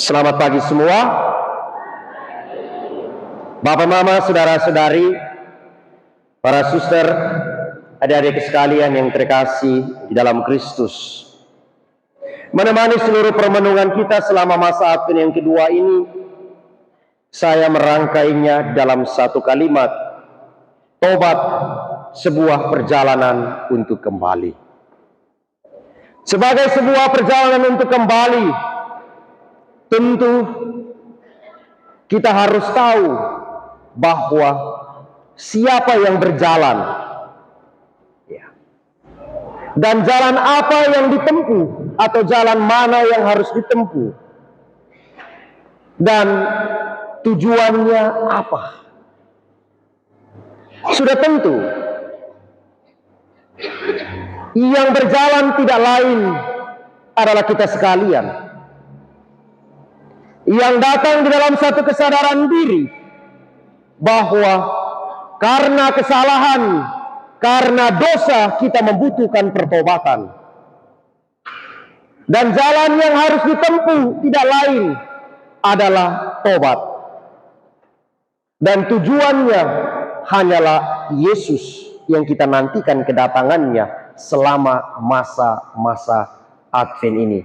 Selamat pagi semua. Bapak, Mama, saudara-saudari, para suster, adik-adik sekalian yang terkasih di dalam Kristus. Menemani seluruh permenungan kita selama masa Advent yang kedua ini, saya merangkainya dalam satu kalimat: tobat, sebuah perjalanan untuk kembali. Sebagai sebuah perjalanan untuk kembali, tentu kita harus tahu bahwa siapa yang berjalan, dan jalan apa yang ditempuh, atau jalan mana yang harus ditempuh, dan tujuannya apa. Sudah tentu yang berjalan tidak lain adalah kita sekalian, yang datang di dalam satu kesadaran diri bahwa karena kesalahan, karena dosa, kita membutuhkan pertobatan. Dan jalan yang harus ditempuh tidak lain adalah tobat. Dan tujuannya hanyalah Yesus yang kita nantikan kedatangannya selama masa-masa Advent ini.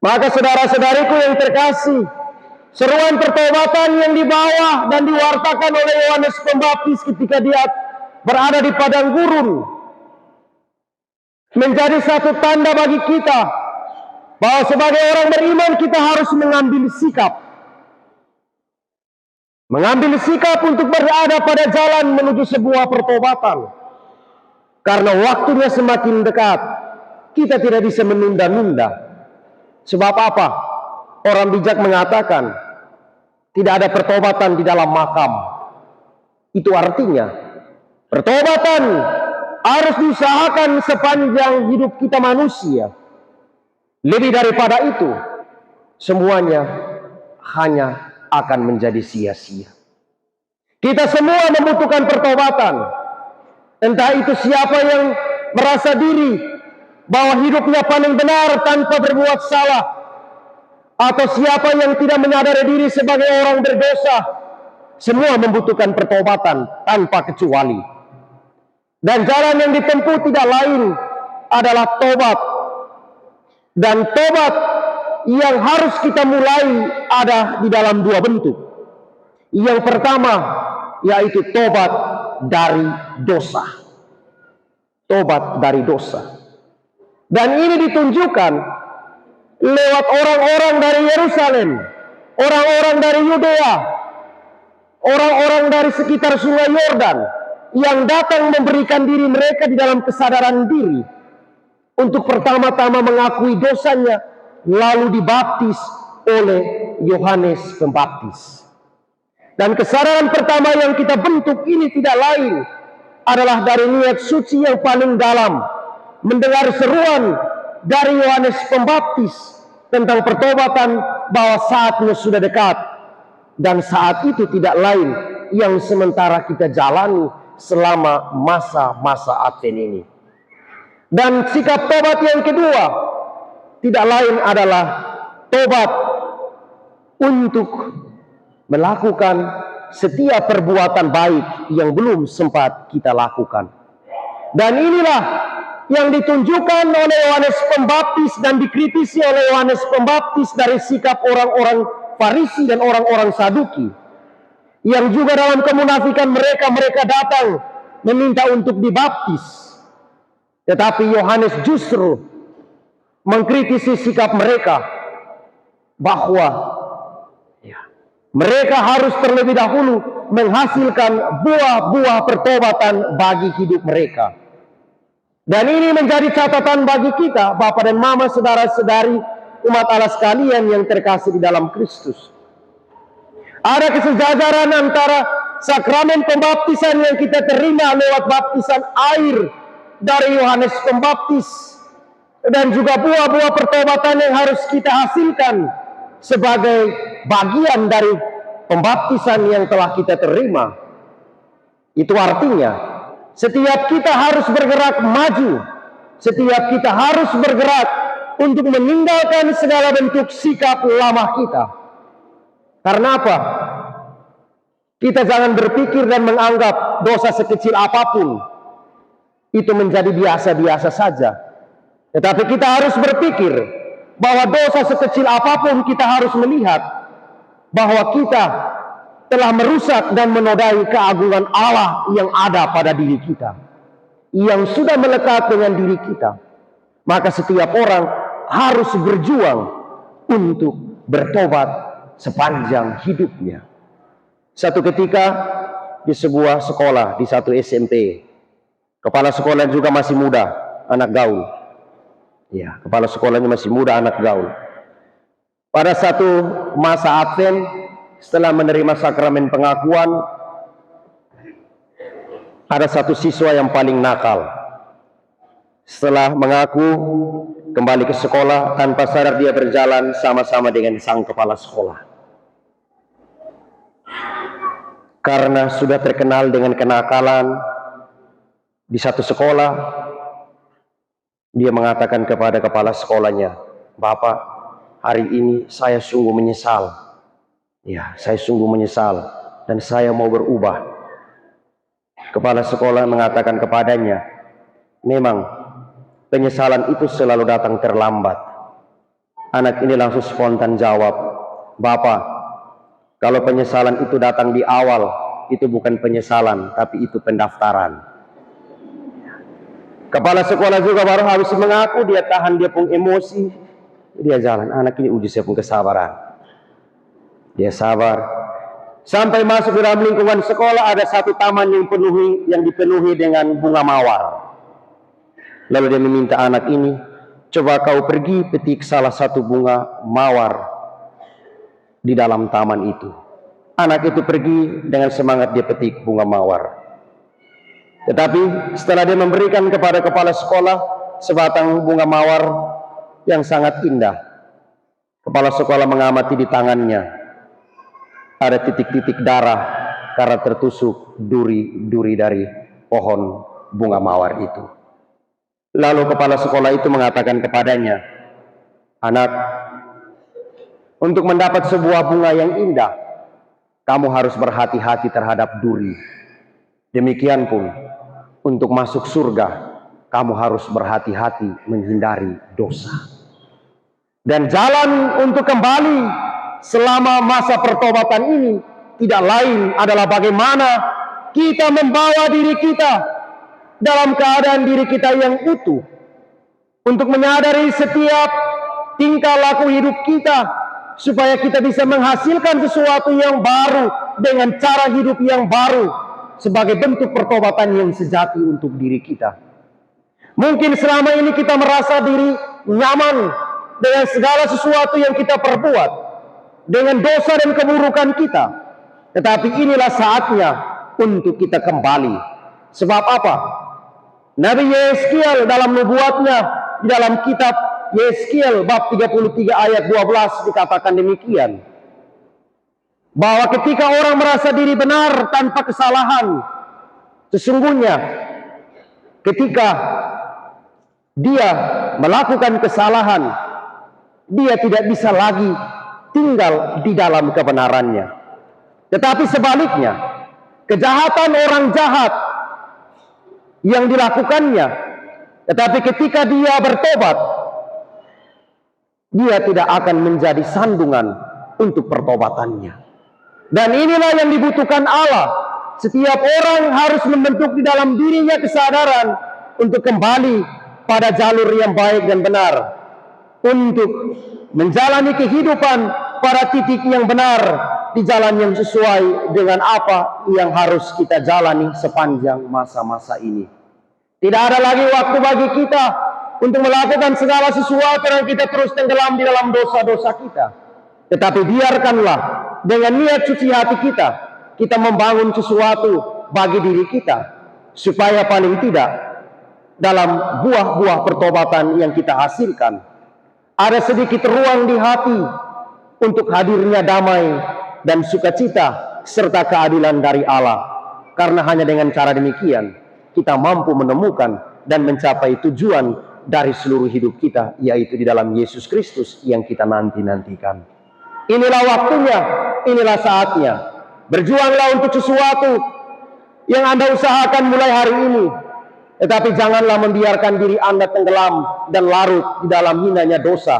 Maka saudara-saudariku yang terkasih, seruan pertobatan yang dibawa dan diwartakan oleh Yohanes Pembaptis ketika dia berada di padang gurun menjadi satu tanda bagi kita bahwa sebagai orang beriman kita harus mengambil sikap. Mengambil sikap untuk berada pada jalan menuju sebuah pertobatan. Karena waktunya semakin dekat, kita tidak bisa menunda-nunda. Sebab apa? Orang bijak mengatakan tidak ada pertobatan di dalam makam. Itu artinya pertobatan harus diusahakan sepanjang hidup kita manusia. Lebih daripada itu, semuanya hanya akan menjadi sia-sia. Kita semua membutuhkan pertobatan. Entah itu siapa yang merasa diri bahwa hidupnya paling benar tanpa berbuat salah, atau siapa yang tidak menyadari diri sebagai orang berdosa, semua membutuhkan pertobatan tanpa kecuali. Dan jalan yang ditempuh tidak lain adalah tobat. Dan tobat yang harus kita mulai ada di dalam dua bentuk. Yang pertama yaitu tobat dari dosa. Tobat dari dosa. Dan ini ditunjukkan lewat orang-orang dari Yerusalem, orang-orang dari Yudea, orang-orang dari sekitar Sungai Yordan yang datang memberikan diri mereka di dalam kesadaran diri untuk pertama-tama mengakui dosanya, lalu dibaptis oleh Yohanes Pembaptis. Dan kesadaran pertama yang kita bentuk ini tidak lain adalah dari niat suci yang paling dalam, mendengar seruan dari Yohanes Pembaptis tentang pertobatan bahwa saatnya sudah dekat. Dan saat itu tidak lain yang sementara kita jalani selama masa-masa Advent ini. Dan sikap tobat yang kedua tidak lain adalah tobat untuk melakukan setiap perbuatan baik yang belum sempat kita lakukan. Dan inilah yang ditunjukkan oleh Yohanes Pembaptis dan dikritisi oleh Yohanes Pembaptis dari sikap orang-orang Farisi dan orang-orang Saduki, yang juga dalam kemunafikan mereka datang meminta untuk dibaptis. Tetapi Yohanes justru mengkritisi sikap mereka bahwa mereka harus terlebih dahulu menghasilkan buah-buah pertobatan bagi hidup mereka. Dan ini menjadi catatan bagi kita, Bapak dan Mama, saudara-saudari, umat Allah sekalian yang terkasih di dalam Kristus. Ada kesejajaran antara sakramen pembaptisan yang kita terima lewat baptisan air dari Yohanes Pembaptis dan juga buah-buah pertobatan yang harus kita hasilkan sebagai bagian dari pembaptisan yang telah kita terima. Itu artinya setiap kita harus bergerak maju, setiap kita harus bergerak untuk meninggalkan segala bentuk sikap lama kita. Karena apa? Kita jangan berpikir dan menganggap dosa sekecil apapun itu menjadi biasa-biasa saja. Tetapi kita harus berpikir bahwa dosa sekecil apapun kita harus melihat bahwa kita telah merusak dan menodai keagungan Allah yang ada pada diri kita, yang sudah melekat dengan diri kita. Maka setiap orang harus berjuang untuk bertobat sepanjang hidupnya. Satu ketika di sebuah sekolah, di satu SMP, kepala sekolah juga masih muda, anak gaul. Ya, kepala sekolahnya masih muda, anak gaul. Pada satu masa Advent, setelah menerima sakramen pengakuan, ada satu siswa yang paling nakal. Setelah mengaku, kembali ke sekolah, tanpa sadar dia berjalan sama-sama dengan sang kepala sekolah. Karena sudah terkenal dengan kenakalan di satu sekolah, dia mengatakan kepada kepala sekolahnya, "Bapak, hari ini saya sungguh menyesal. Ya, saya sungguh menyesal dan saya mau berubah." Kepala sekolah mengatakan kepadanya, "Memang penyesalan itu selalu datang terlambat." Anak ini langsung spontan jawab, "Bapak, kalau penyesalan itu datang di awal, itu bukan penyesalan, tapi itu pendaftaran." Kepala sekolah juga baru habis mengaku, dia tahan, dia pun emosi, dia jalan. Anak ini uji saya pun kesabaran. Dia sabar. Sampai masuk ke dalam lingkungan sekolah, ada satu taman yang dipenuhi dengan bunga mawar. Lalu dia meminta anak ini, "Coba kau pergi petik salah satu bunga mawar di dalam taman itu." Anak itu pergi dengan semangat, dia petik bunga mawar. Tetapi setelah dia memberikan kepada kepala sekolah sebatang bunga mawar yang sangat indah, kepala sekolah mengamati di tangannya ada titik-titik darah karena tertusuk duri-duri dari pohon bunga mawar itu. Lalu kepala sekolah itu mengatakan kepadanya, "Anak, untuk mendapat sebuah bunga yang indah, kamu harus berhati-hati terhadap duri. Demikian pun, untuk masuk surga, kamu harus berhati-hati menghindari dosa. Dan jalan untuk kembali selama masa pertobatan ini tidak lain adalah bagaimana kita membawa diri kita dalam keadaan diri kita yang utuh, untuk menyadari setiap tingkah laku hidup kita, supaya kita bisa menghasilkan sesuatu yang baru dengan cara hidup yang baru, sebagai bentuk pertobatan yang sejati untuk diri kita. Mungkin selama ini kita merasa diri nyaman dengan segala sesuatu yang kita perbuat, dengan dosa dan keburukan kita. Tetapi inilah saatnya untuk kita kembali. Sebab apa? Nabi Yeskiel dalam nubuatnya, di dalam kitab Yeskiel bab 33 ayat 12 dikatakan demikian, bahwa ketika orang merasa diri benar tanpa kesalahan, sesungguhnya ketika dia melakukan kesalahan, dia tidak bisa lagi tinggal di dalam kebenarannya. Tetapi sebaliknya, kejahatan orang jahat yang dilakukannya, tetapi ketika dia bertobat, dia tidak akan menjadi sandungan untuk pertobatannya. Dan inilah yang dibutuhkan Allah. Setiap orang harus membentuk di dalam dirinya kesadaran untuk kembali pada jalur yang baik dan benar, untuk menjalani kehidupan pada titik yang benar, di jalan yang sesuai dengan apa yang harus kita jalani sepanjang masa-masa ini. Tidak ada lagi waktu bagi kita untuk melakukan segala sesuatu yang kita terus tenggelam di dalam dosa-dosa kita. Tetapi biarkanlah dengan niat suci hati kita, kita membangun sesuatu bagi diri kita, supaya paling tidak dalam buah-buah pertobatan yang kita hasilkan, ada sedikit ruang di hati untuk hadirnya damai dan sukacita serta keadilan dari Allah. Karena hanya dengan cara demikian kita mampu menemukan dan mencapai tujuan dari seluruh hidup kita, yaitu di dalam Yesus Kristus yang kita nanti-nantikan. Inilah waktunya, inilah saatnya. Berjuanglah untuk sesuatu yang Anda usahakan mulai hari ini. Tetapi janganlah membiarkan diri Anda tenggelam dan larut di dalam hinanya dosa.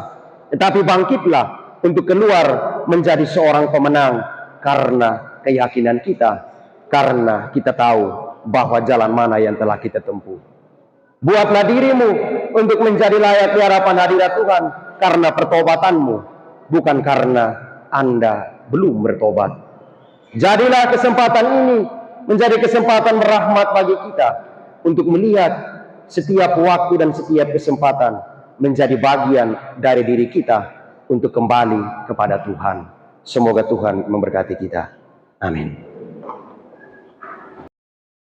Tetapi bangkitlah untuk keluar menjadi seorang pemenang karena keyakinan kita. Karena kita tahu bahwa jalan mana yang telah kita tempuh. Buatlah dirimu untuk menjadi layak di hadapan hadirat Tuhan karena pertobatanmu, bukan karena Anda belum bertobat. Jadilah kesempatan ini menjadi kesempatan berahmat bagi kita untuk melihat setiap waktu dan setiap kesempatan menjadi bagian dari diri kita untuk kembali kepada Tuhan. Semoga Tuhan memberkati kita. Amin.